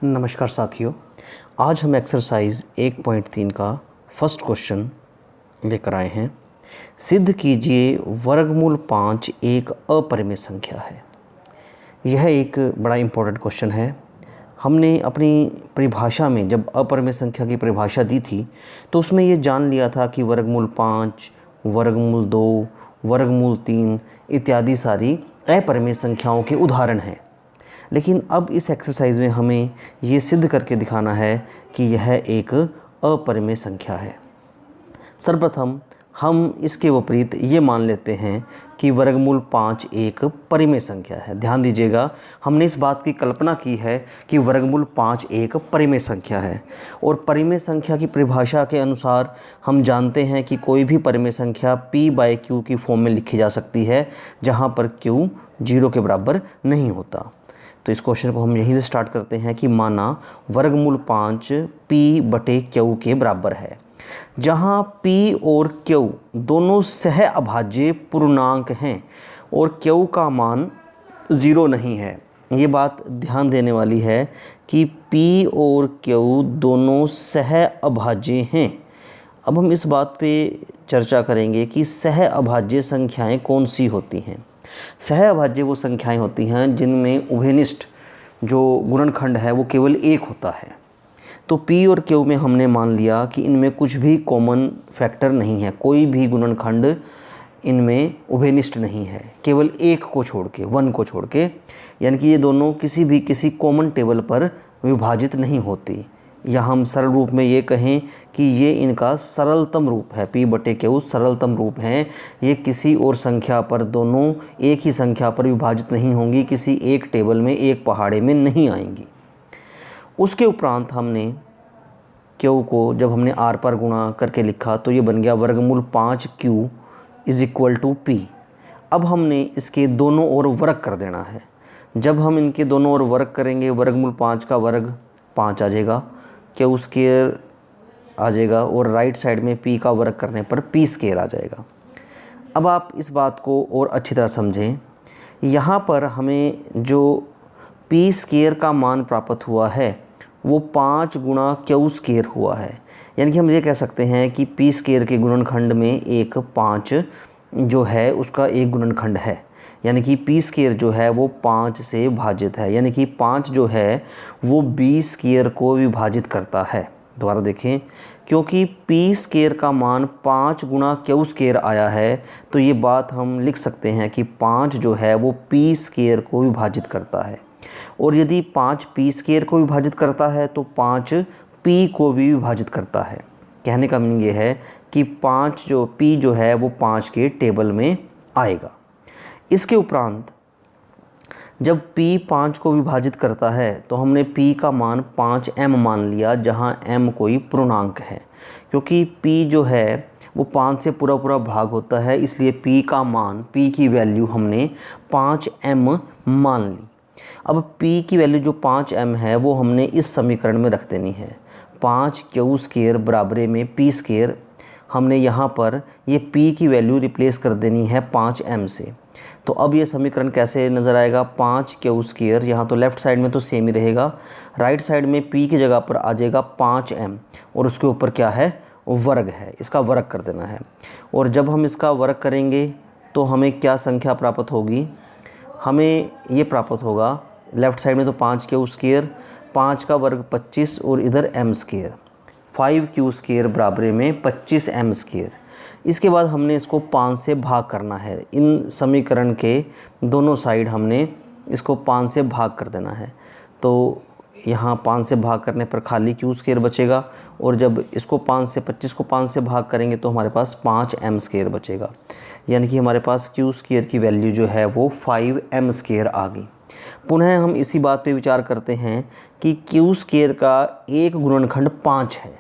नमस्कार साथियों, आज हम एक्सरसाइज 1.3 का फर्स्ट क्वेश्चन लेकर आए हैं। सिद्ध कीजिए वर्गमूल 5 एक अपरिमेय संख्या है। यह एक बड़ा इम्पोर्टेंट क्वेश्चन है। हमने अपनी परिभाषा में जब अपरिमेय संख्या की परिभाषा दी थी तो उसमें ये जान लिया था कि वर्गमूल 5, वर्गमूल 2, वर्गमूल 3 इत्यादि सारी अपरिमेय संख्याओं के उदाहरण हैं। लेकिन अब इस एक्सरसाइज में हमें ये सिद्ध करके दिखाना है कि यह एक अपरिमेय संख्या है। सर्वप्रथम हम इसके विपरीत ये मान लेते हैं कि वर्गमूल 5 एक परिमेय संख्या है। ध्यान दीजिएगा, हमने इस बात की कल्पना की है कि वर्गमूल 5 एक परिमेय संख्या है और परिमेय संख्या की परिभाषा के अनुसार हम जानते हैं कि कोई भी परिमेय संख्या p/q की फॉर्म में लिखी जा सकती है, जहाँ पर q 0 के बराबर नहीं होता। तो इस क्वेश्चन को हम यहीं से स्टार्ट करते हैं कि माना वर्गमूल 5 p/q के बराबर है, जहां p और q दोनों सह अभाज्य पूर्णांक हैं और q का मान 0 नहीं है। ये बात ध्यान देने वाली है कि p और q दोनों सह अभाज्य हैं। अब हम इस बात पे चर्चा करेंगे कि सह अभाज्य संख्याएं कौन सी होती हैं। सह अभाज्य वो संख्याएं होती हैं जिनमें उभयनिष्ठ जो गुणनखंड है वो केवल एक होता है। तो p और q में हमने मान लिया कि इनमें कुछ भी कॉमन फैक्टर नहीं है, कोई भी गुणनखंड इनमें उभयनिष्ठ नहीं है, केवल एक को छोड़ के, 1 को छोड़ के, यानी कि ये दोनों किसी कॉमन टेबल पर विभाजित नहीं होती। या हम सरल रूप में ये कहें कि ये इनका सरलतम रूप है, p/q सरलतम रूप हैं। ये किसी और संख्या पर, दोनों एक ही संख्या पर विभाजित नहीं होंगी, किसी एक टेबल में, एक पहाड़े में नहीं आएंगी। उसके उपरांत हमने q को जब हमने r पर गुणा करके लिखा तो ये बन गया वर्गमूल 5q = p। अब हमने इसके दोनों ओर वर्ग कर देना है। जब हम इनके दोनों ओर वर्ग करेंगे, वर्गमूल 5 का वर्ग 5 आ जाएगा, q² आ जाएगा और राइट साइड में p का वर्ग करने पर p² आ जाएगा। अब आप इस बात को और अच्छी तरह समझें। यहाँ पर हमें जो p² का मान प्राप्त हुआ है वो 5 गुणा q² हुआ है। यानी कि हम ये कह सकते हैं कि p² के गुणनखंड में एक 5 जो है उसका एक गुणनखंड है, यानी कि p² जो है वो 5 से भाजित है, यानी कि 5 जो है वो b² को विभाजित करता है। दोबारा देखें, क्योंकि p² का मान 5 गुणा q² आया है तो ये बात हम लिख सकते हैं कि 5 जो है वो p² को विभाजित करता है। और यदि 5 p² को विभाजित करता है तो 5 p को भी विभाजित करता है। कहने का मीनिंग ये है कि p जो है वो 5 के टेबल में आएगा। इसके उपरांत जब p 5 को विभाजित करता है तो हमने p का मान 5m मान लिया, जहां m कोई पूर्णांक है। क्योंकि p जो है वो 5 से पूरा भाग होता है, इसलिए p का मान, p की वैल्यू हमने 5m मान ली। अब p की वैल्यू जो 5m है वो हमने इस समीकरण में रख देनी है। 5q² बराबरे में p²। हमने यहाँ पर ये p की वैल्यू रिप्लेस कर देनी है 5m से। तो अब ये समीकरण कैसे नज़र आएगा, 5q², यहाँ तो लेफ़्ट साइड में तो सेम ही रहेगा, राइट साइड में p की जगह पर आ जाएगा 5m और उसके ऊपर क्या है, वर्ग है, इसका वर्ग कर देना है। और जब हम इसका वर्ग करेंगे तो हमें क्या संख्या प्राप्त होगी, हमें ये प्राप्त होगा, लेफ़्ट साइड में तो 5q², 5 का वर्ग 25 और इधर m², 5q² बराबरे में 25m²। इसके बाद हमने इसको 5 से भाग करना है। इन समीकरण के दोनों साइड हमने इसको 5 से भाग कर देना है। तो यहाँ 5 से भाग करने पर खाली q² बचेगा और जब इसको 5 से 25 को 5 से भाग करेंगे तो हमारे पास 5m² बचेगा। यानी कि हमारे पास q² की वैल्यू जो है वो 5m² आ गई। पुनः हम इसी बात पे विचार करते हैं कि q² का एक गुणनखंड 5 है,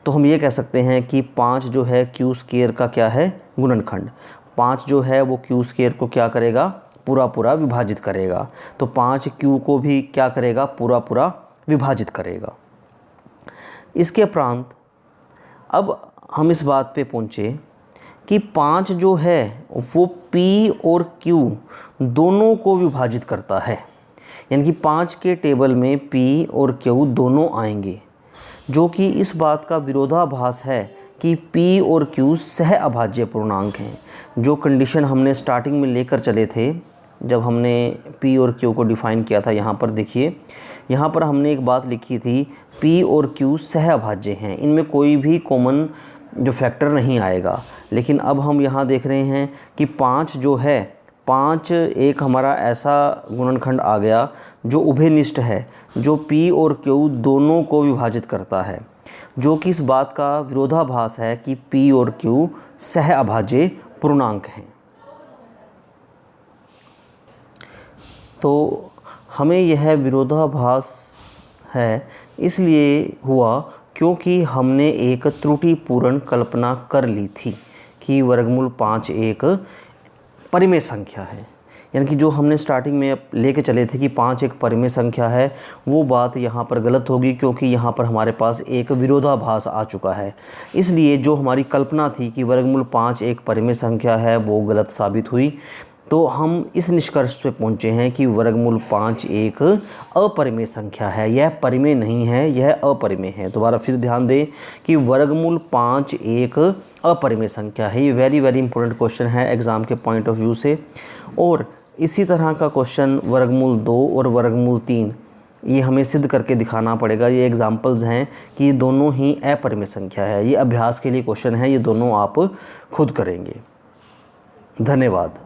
तो हम ये कह सकते हैं कि 5 जो है q² का क्या है, गुणनखंड। 5 जो है वो q² को क्या करेगा, पूरा विभाजित करेगा। तो 5q को भी क्या करेगा, पूरा विभाजित करेगा। इसके उपरांत अब हम इस बात पे पहुँचे कि 5 जो है वो p और q दोनों को विभाजित करता है। यानी कि 5 के टेबल में P और Q दोनों आएंगे, जो कि इस बात का विरोधाभास है कि P और Q सह अभाज्य पूर्णांक हैं। जो कंडीशन हमने स्टार्टिंग में लेकर चले थे जब हमने P और Q को डिफ़ाइन किया था, यहाँ पर देखिए, यहाँ पर हमने एक बात लिखी थी, P और Q सह अभाज्य हैं, इनमें कोई भी कॉमन जो फैक्टर नहीं आएगा। लेकिन अब हम यहाँ देख रहे हैं कि 5 जो है, 5 एक हमारा ऐसा गुणनखंड आ गया जो उभयनिष्ठ है, जो P और Q दोनों को विभाजित करता है, जो कि इस बात का विरोधाभास है कि P और Q सह अभाज्य पूर्णांक हैं। तो हमें यह विरोधाभास है इसलिए हुआ क्योंकि हमने एक त्रुटिपूर्ण कल्पना कर ली थी कि वर्गमूल 5 एक परिमेय संख्या है। यानी कि जो हमने स्टार्टिंग में लेके चले थे कि 5 एक परिमेय संख्या है, वो बात यहाँ पर गलत होगी, क्योंकि यहाँ पर हमारे पास एक विरोधाभास आ चुका है। इसलिए जो हमारी कल्पना थी कि वर्गमूल 5 एक परिमेय संख्या है, वो गलत साबित हुई। तो हम इस निष्कर्ष पे पहुँचे हैं कि वर्गमूल 5 एक अपरिमेय संख्या है, यह परिमेय नहीं है, यह अपरिमेय है। दोबारा फिर ध्यान दें कि वर्गमूल 5 एक अपरिमेय संख्या है। ये वेरी इंपॉर्टेंट क्वेश्चन है एग्ज़ाम के पॉइंट ऑफ व्यू से। और इसी तरह का क्वेश्चन वर्गमूल 2 और वर्गमूल 3, ये हमें सिद्ध करके दिखाना पड़ेगा। ये एग्जाम्पल्स हैं कि दोनों ही अपरिमेय संख्या है। ये अभ्यास के लिए क्वेश्चन है, ये दोनों आप खुद करेंगे। धन्यवाद।